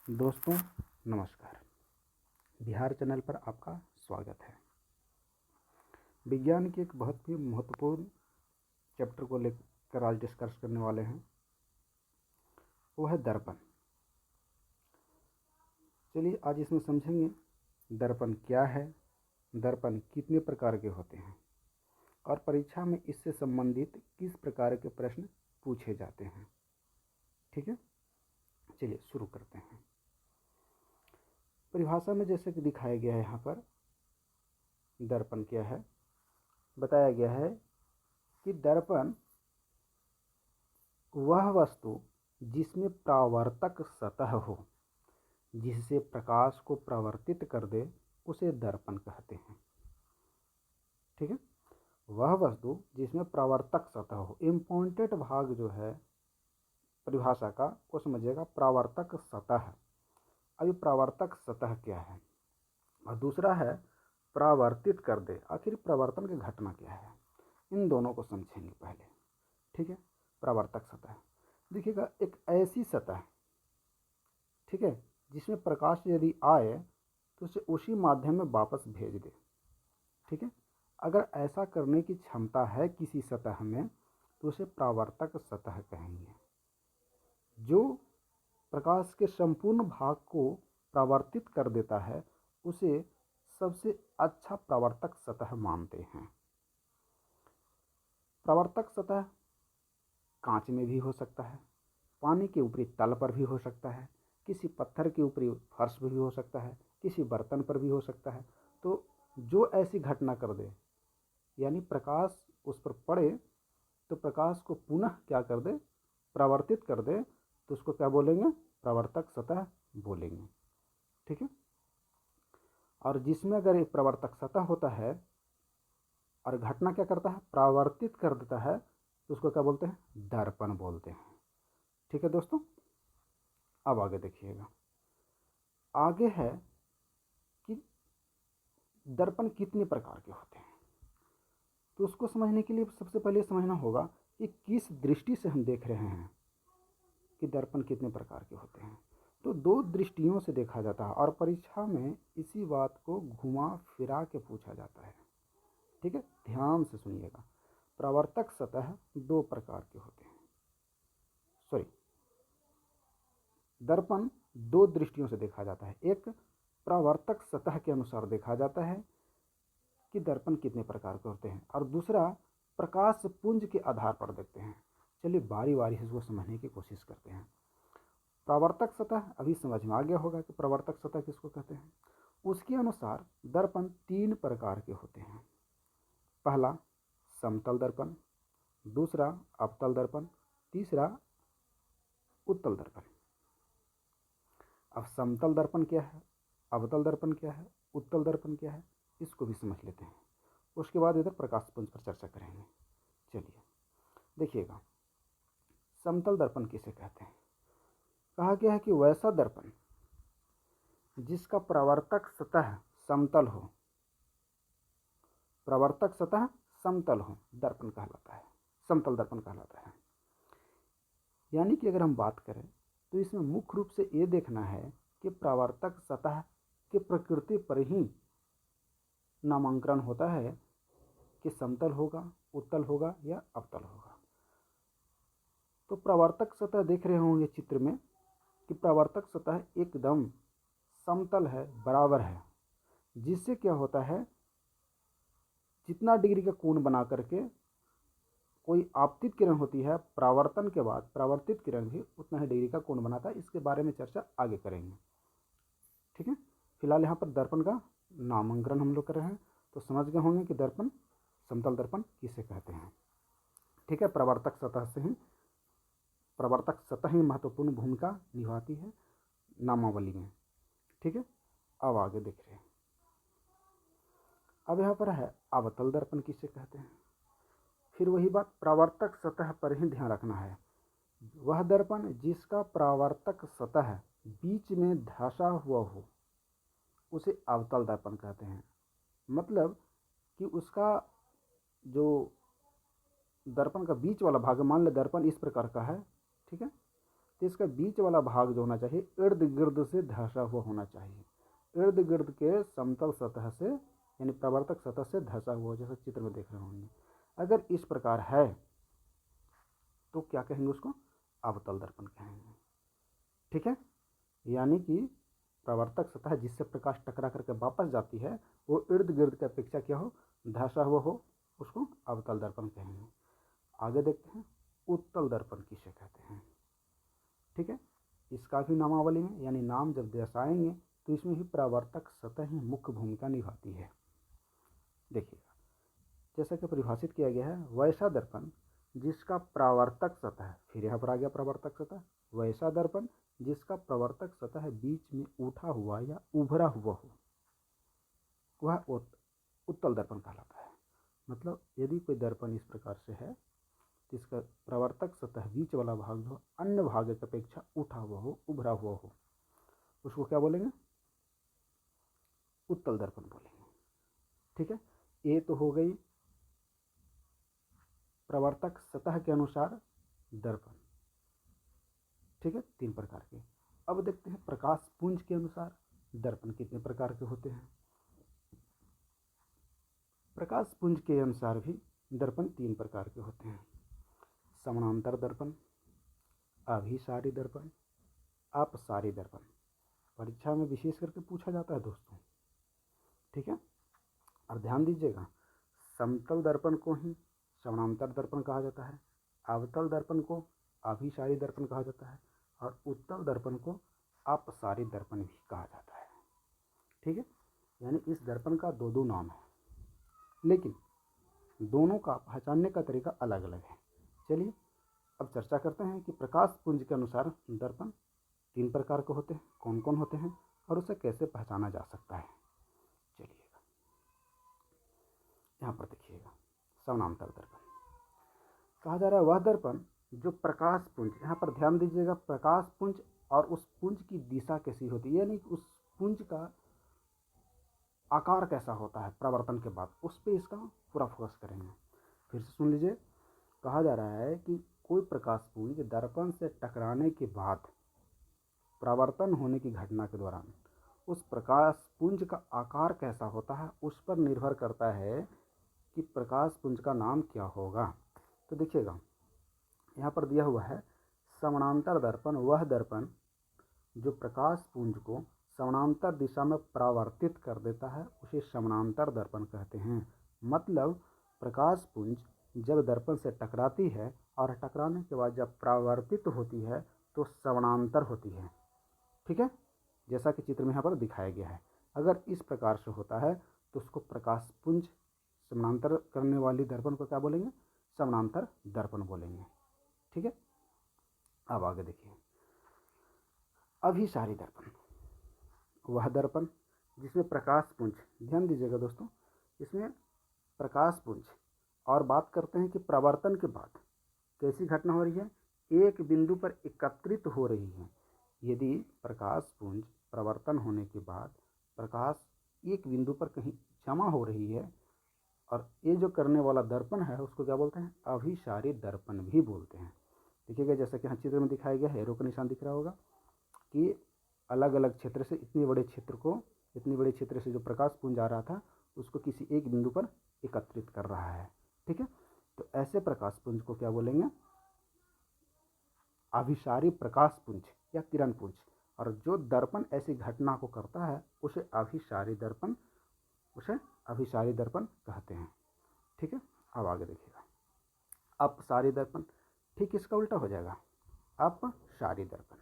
दोस्तों नमस्कार। बिहार चैनल पर आपका स्वागत है। विज्ञान की एक बहुत ही महत्वपूर्ण चैप्टर को लेकर आज डिस्कस करने वाले हैं, वो है दर्पण। चलिए आज इसमें समझेंगे दर्पण क्या है, दर्पण कितने प्रकार के होते हैं और परीक्षा में इससे संबंधित किस प्रकार के प्रश्न पूछे जाते हैं। ठीक है, चलिए शुरू करते हैं। परिभाषा में जैसे कि दिखाया गया है, यहाँ पर दर्पण क्या है बताया गया है कि दर्पण वह वस्तु जिसमें परावर्तक सतह हो, जिससे प्रकाश को परावर्तित कर दे, उसे दर्पण कहते हैं। ठीक है, वह वस्तु जिसमें परावर्तक सतह हो। इम्पोर्टेंट भाग जो है परिभाषा का वो समझिएगा, परावर्तक सतह। अभी परावर्तक सतह क्या है और दूसरा है परावर्तित कर दे। आखिर परावर्तन की घटना क्या है, इन दोनों को समझेंगे पहले। ठीक है, परावर्तक सतह देखिएगा, एक ऐसी सतह, ठीक है, जिसमें प्रकाश यदि आए तो उसे उसी माध्यम में वापस भेज दे। ठीक है, अगर ऐसा करने की क्षमता है किसी सतह में तो उसे परावर्तक सतह कहेंगे। जो प्रकाश के संपूर्ण भाग को परावर्तित कर देता है उसे सबसे अच्छा परावर्तक सतह मानते हैं। परावर्तक सतह कांच में भी हो सकता है, पानी के ऊपरी तल पर भी हो सकता है, किसी पत्थर के ऊपरी फर्श पर भी हो सकता है, किसी बर्तन पर भी हो सकता है। तो जो ऐसी घटना कर दे, यानी प्रकाश उस पर पड़े तो प्रकाश को पुनः क्या कर दे, परावर्तित कर दे, तो उसको क्या बोलेंगे, परावर्तक सतह बोलेंगे। ठीक है, और जिसमें अगर एक परावर्तक सतह होता है और घटना क्या करता है, परावर्तित कर देता है, तो उसको क्या बोलते हैं, दर्पण बोलते हैं। ठीक है दोस्तों, अब आगे देखिएगा। आगे है कि दर्पण कितने प्रकार के होते हैं। तो उसको समझने के लिए सबसे पहले समझना होगा कि किस दृष्टि से हम देख रहे हैं कि दर्पण कितने प्रकार के होते हैं। तो दो दृष्टियों से देखा जाता है और परीक्षा में इसी बात को घुमा फिरा के पूछा जाता है। ठीक है, ध्यान से सुनिएगा। परावर्तक सतह दो प्रकार के होते हैं। दर्पण दो दृष्टियों से देखा जाता है। एक परावर्तक सतह के अनुसार देखा जाता है कि दर्पण कितने प्रकार के होते हैं, और दूसरा प्रकाश पुंज के आधार पर देखते हैं। चलिए बारी बारी से इसको समझने की कोशिश करते हैं। परावर्तक सतह अभी समझ में आ गया होगा कि परावर्तक सतह किसको कहते हैं। उसके अनुसार दर्पण तीन प्रकार के होते हैं। पहला समतल दर्पण, दूसरा अवतल दर्पण, तीसरा उत्तल दर्पण। अब समतल दर्पण क्या है, अवतल दर्पण क्या है, उत्तल दर्पण क्या है, इसको भी समझ लेते हैं। उसके बाद इधर प्रकाश पुंज पर चर्चा करेंगे। चलिए देखिएगा, समतल दर्पण किसे कहते हैं। कहा गया है कि वैसा दर्पण जिसका परावर्तक सतह समतल हो, परावर्तक सतह समतल हो, दर्पण कहलाता है, समतल दर्पण कहलाता है। यानी कि अगर हम बात करें तो इसमें मुख्य रूप से ये देखना है कि परावर्तक सतह की प्रकृति पर ही नामांकन होता है कि समतल होगा, उत्तल होगा या अवतल होगा। तो परावर्तक सतह देख रहे होंगे चित्र में कि परावर्तक सतह एकदम समतल है, बराबर है, जिससे क्या होता है, जितना डिग्री का कोण बना करके कोई आपतित किरण होती है, परावर्तन के बाद परावर्तित किरण भी उतना ही डिग्री का कोण बनाता है। इसके बारे में चर्चा आगे करेंगे। ठीक है, फिलहाल यहाँ पर दर्पण का नामांकन हम लोग कर रहे हैं, तो समझ गए होंगे कि दर्पण, समतल दर्पण किसे कहते हैं। ठीक है, परावर्तक सतह ही महत्वपूर्ण भूमिका निभाती है नामावली में। ठीक है, अब आगे देख रहे हैं। अब यहाँ पर है अवतल दर्पण किसे कहते हैं। फिर वही बात, परावर्तक सतह पर ही ध्यान रखना है। वह दर्पण जिसका परावर्तक सतह बीच में धंसा हुआ हो उसे अवतल दर्पण कहते हैं। मतलब कि उसका जो दर्पण का बीच वाला भाग, मान ले दर्पण इस प्रकार का है, ठीक है, तो इसका बीच वाला भाग जो होना चाहिए इर्द गिर्द से धंसा हुआ होना चाहिए, इर्द गिर्द के समतल सतह से यानी प्रवर्तक सतह से धंसा हुआ, जैसा चित्र में देख रहे होंगे। अगर इस प्रकार है तो क्या कहेंगे, उसको अवतल दर्पण कहेंगे। ठीक है, यानी कि प्रवर्तक सतह जिससे प्रकाश टकरा करके वापस जाती है वो इर्द गिर्द की अपेक्षा क्या हो, धंसा हुआ हो, उसको अवतल दर्पण कहेंगे। आगे देखते हैं उत्तल दर्पण किसे कहते हैं। ठीक है, इसका भी नामावली में यानी नाम जब दर्शाएंगे तो इसमें भी प्रवर्तक सतह ही मुख्य भूमिका निभाती है। देखिएगा, जैसा कि परिभाषित किया गया है, वैसा दर्पण जिसका प्रवर्तक सतह, फिर यहाँ पर आ गया प्रवर्तक सतह, वैसा दर्पण जिसका प्रवर्तक सतह बीच में उठा हुआ या उभरा हुआ हो वह उत्तल दर्पण कहलाता है। मतलब यदि कोई दर्पण इस प्रकार से है तो इसका प्रवर्तक सतह बीच वाला भाग जो अन्य भाग की अपेक्षा उठा हुआ हो, उभरा हुआ हो, उसको क्या बोलेंगे, उत्तल दर्पण बोलेंगे। ठीक है, ये तो हो गई प्रवर्तक सतह के अनुसार दर्पण। ठीक है, 3 प्रकार के। अब देखते हैं प्रकाश पुंज के अनुसार दर्पण कितने प्रकार के होते हैं। प्रकाश पुंज के अनुसार भी दर्पण 3 प्रकार के होते हैं, समानांतर दर्पण, अभिसारी दर्पण, अपसारी दर्पण। परीक्षा में विशेष करके पूछा जाता है दोस्तों। ठीक है, और ध्यान दीजिएगा, समतल दर्पण को ही समानांतर दर्पण कहा जाता है, अवतल दर्पण को अभिसारी दर्पण कहा जाता है और उत्तल दर्पण को अपसारी दर्पण भी कहा जाता है। ठीक है, यानी इस दर्पण का दो नाम है, लेकिन दोनों का पहचानने का तरीका अलग अलग है। चलिए अब चर्चा करते हैं कि प्रकाश पुंज के अनुसार दर्पण 3 प्रकार के होते हैं, कौन कौन होते हैं और उसे कैसे पहचाना जा सकता है। चलिएगा, यहाँ पर देखिएगा, समानांतर दर्पण कहा जा रहा है वह दर्पण जो प्रकाश पुंज, यहाँ पर ध्यान दीजिएगा, प्रकाश पुंज और उस पुंज की दिशा कैसी होती है, यानी उस पुंज का आकार कैसा होता है प्रवर्तन के बाद, उस पर इसका पूरा फोकस करेंगे। फिर से सुन लीजिए, कहा जा रहा है कि कोई प्रकाश पुंज दर्पण से टकराने के बाद प्रवर्तन होने की घटना के दौरान उस प्रकाश पुंज का आकार कैसा होता है उस पर निर्भर करता है कि प्रकाश पुंज का नाम क्या होगा। तो देखिएगा, यहाँ पर दिया हुआ है समानांतर दर्पण वह दर्पण जो प्रकाश पुंज को समानांतर दिशा में परावर्तित कर देता है उसे समानांतर दर्पण कहते हैं। मतलब प्रकाश पुंज जब दर्पण से टकराती है और टकराने के बाद जब परावर्तित होती है तो समानांतर होती है। ठीक है, जैसा कि चित्र में यहाँ पर दिखाया गया है। अगर इस प्रकार से होता है तो उसको प्रकाश पुंज समानांतर करने वाली दर्पण को क्या बोलेंगे, समानांतर दर्पण बोलेंगे। ठीक है, अब आगे देखिए, अभिसारी दर्पण वह दर्पण जिसमें प्रकाश पुंज, ध्यान दीजिएगा दोस्तों, इसमें प्रकाश पुंज और बात करते हैं कि प्रवर्तन के बाद कैसी घटना हो रही है, एक बिंदु पर एकत्रित हो रही है। यदि प्रकाश पुंज प्रवर्तन होने के बाद प्रकाश एक बिंदु पर कहीं जमा हो रही है और ये जो करने वाला दर्पण है उसको क्या बोलते हैं, अभिसारी दर्पण भी बोलते हैं। देखिएगा, जैसा कि यहाँ चित्र में दिखाया गया है, एरो का निशान दिख रहा होगा कि अलग अलग क्षेत्र से इतने बड़े क्षेत्र से जो प्रकाश पुंज आ रहा था उसको किसी एक बिंदु पर एकत्रित कर रहा है। ठीक है, तो ऐसे प्रकाश पुंज को क्या बोलेंगे, अभिसारी प्रकाश पुंज या किरण पुंज। और जो दर्पण ऐसी घटना को करता है उसे अभिसारी दर्पण कहते हैं। ठीक है, अब आगे देखिएगा, अपसारी दर्पण ठीक इसका उल्टा हो जाएगा, अपसारी दर्पण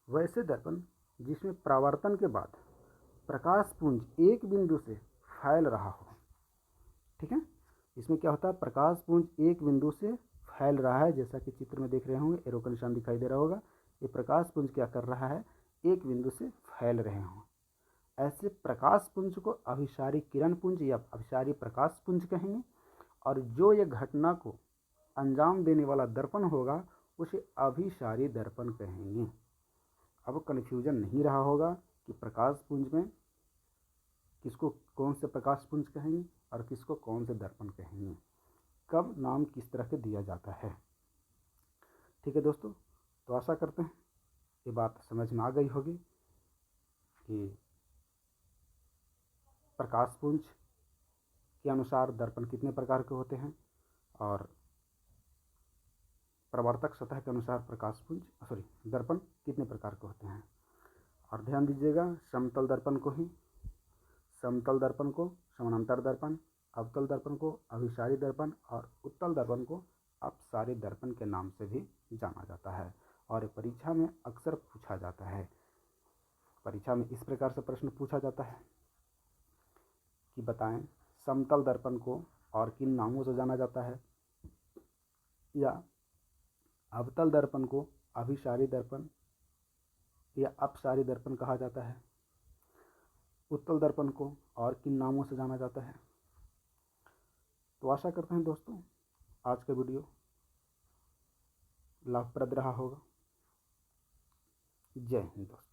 वैसे दर्पण जिसमें परावर्तन के बाद प्रकाश पुंज एक बिंदु से फैल रहा हो। ठीक है, इसमें क्या होता है, प्रकाश पुंज एक बिंदु से फैल रहा है, जैसा कि चित्र में देख रहे होंगे, एरो का निशान दिखाई दे रहा होगा। ये प्रकाश पुंज क्या कर रहा है, एक बिंदु से फैल रहे हों, ऐसे प्रकाश पुंज को अभिसारी किरण पुंज या अभिसारी प्रकाश पुंज कहेंगे। और जो ये घटना को अंजाम देने वाला दर्पण होगा उसे अभिसारी दर्पण कहेंगे। अब कन्फ्यूजन नहीं रहा होगा कि प्रकाश पुंज में किसको कौन से प्रकाश पुंज कहेंगे और किसको कौन से दर्पण कहेंगे, कब नाम किस तरह के दिया जाता है। ठीक है दोस्तों, तो आशा करते हैं ये बात समझ में आ गई होगी कि प्रकाशपुंज के अनुसार दर्पण कितने प्रकार के होते हैं और प्रवर्तक सतह के अनुसार दर्पण कितने प्रकार के होते हैं। और ध्यान दीजिएगा, समतल दर्पण को समानांतर दर्पण, अवतल दर्पण को अभिसारी दर्पण और उत्तल दर्पण को अपसारी दर्पण के नाम से भी जाना जाता है। और ये परीक्षा में अक्सर पूछा जाता है। परीक्षा में इस प्रकार से प्रश्न पूछा जाता है कि बताएं समतल दर्पण को और किन नामों से जाना जाता है, या अवतल दर्पण को अभिसारी दर्पण या अपसारी दर्पण कहा जाता है, उत्तल दर्पण को और किन नामों से जाना जाता है। तो आशा करते हैं दोस्तों आज का वीडियो लाभप्रद रहा होगा। जय हिंद दोस्तों।